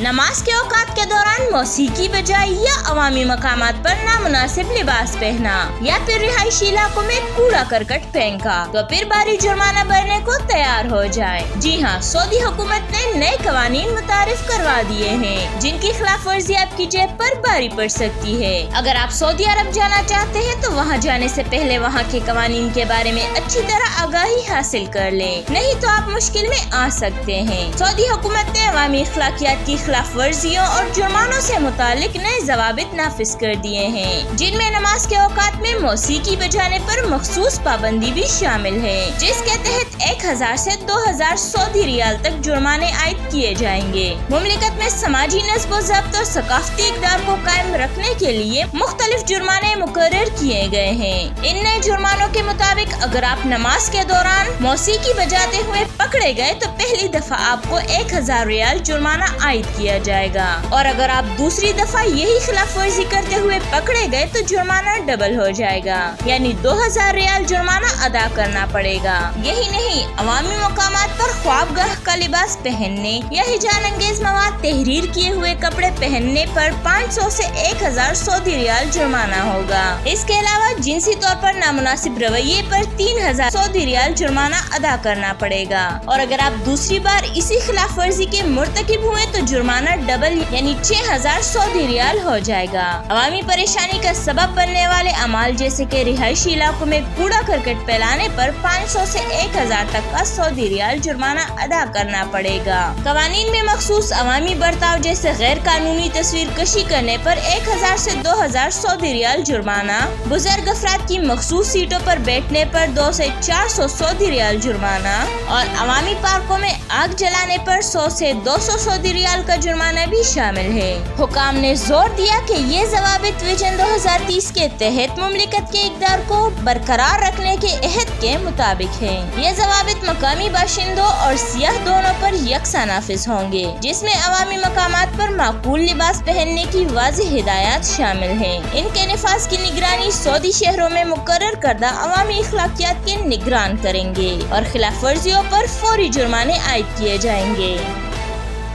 नमाज के औकात के दौरान मौसीकी बजाई या अवामी मकामात पर नामुनासिब लिबास पहना या फिर रिहायशी इलाकों में कूड़ा करकट फेंका तो फिर भारी जुर्माना भरने को तैयार हो जाए। जी हाँ, सऊदी हुकूमत ने नए कवानीन मुतारिफ करवा दिए हैं जिनकी खिलाफ वर्जी आपकी जेब पर भारी पड़ सकती है। अगर आप सऊदी अरब जाना चाहते हैं तो वहाँ जाने से पहले वहाँ के कवानीन के बारे में अच्छी तरह आगाही हासिल कर लें, नहीं तो आप मुश्किल में आ सकते हैं। सऊदी हुकूमत ने अवामी अखलाकियात की खिलाफ वर्जियों और जुर्मानों से मुतालिक नए ज़वाबित नाफिज कर दिए हैं, जिनमें नमाज के औकात में मौसीकी बजाने पर मखसूस पाबंदी भी शामिल है, जिसके तहत 1000 से 2000 सऊदी रियाल तक जुर्माने आयद किए जाएंगे। मुमलिकत में समाजी नस्ब व ज़ब्त और सकाफती इक़दार को कायम रखने के लिए मुख्तलिफ जुर्माने मुकर्रर किए गए हैं। इन नए जुर्मानों के मुताबिक अगर आप नमाज के दौरान मौसीकी बजाते हुए पकड़े गए तो पहली दफा आपको 1000 रियाल जुर्माना आयद किया जाएगा और अगर आप दूसरी दफा यही खिलाफ वर्जी करते हुए पकड़े गए तो जुर्माना डबल हो जाएगा, यानी 2000 रियाल जुर्माना अदा करना पड़ेगा। यही नहीं, अवामी मकामात पर ख्वाबगाह का लिबास पहनने या हिजान अंगेज मवाद तहरीर किए हुए कपड़े पहनने पर 500 से 1000 सऊदी रियाल जुर्माना होगा। इसके अलावा जिनसी तौर पर नामुनासिब रवैये पर 3000 सऊदी रियाल जुर्माना अदा करना पड़ेगा और अगर आप दूसरी बार इसी खिलाफ वर्जी के मुर्तकिब हुए तो जुर्माना डबल यानी 6000 सऊदी रियाल हो जाएगा। अवामी परेशानी का सबब बनने वाले अमाल जैसे कि रिहायशी इलाकों में कूड़ा करकट फैलाने पर 500 से 1000 तक का सऊदी रियाल जुर्माना अदा करना पड़ेगा। कवानीन में मखसूस अवामी बर्ताव जैसे गैर कानूनी तस्वीर कशी करने पर 1000 से 2000 सऊदी रियाल जुर्माना, बुजुर्ग अफराद की मखसूस सीटों पर बैठने पर 200 से 400 सऊदी रियाल जुर्माना और अवामी पार्कों में आग जलाने पर 100 से 200 सऊदी रियाल का जुर्माना भी शामिल है। हुकाम ने जोर दिया कि ये ज़वाबित विजन 2030 के तहत मुमलिकत के इक़दार को बरकरार रखने के अहद के मुताबिक है। ये ज़वाबित मकामी बाशिंदों और सियाह दोनों पर यकसा नाफिज होंगे, जिसमें अवामी मकामात पर माकूल लिबास पहनने की वाज़ेह हिदायत शामिल है। इनके निफाज की निगरानी सऊदी शहरों में मुकर्रर करदा अवामी अखलाकियात के निगरान करेंगे और खिलाफ वर्जियों पर फौरी जुर्माने आयद किए जाएंगे।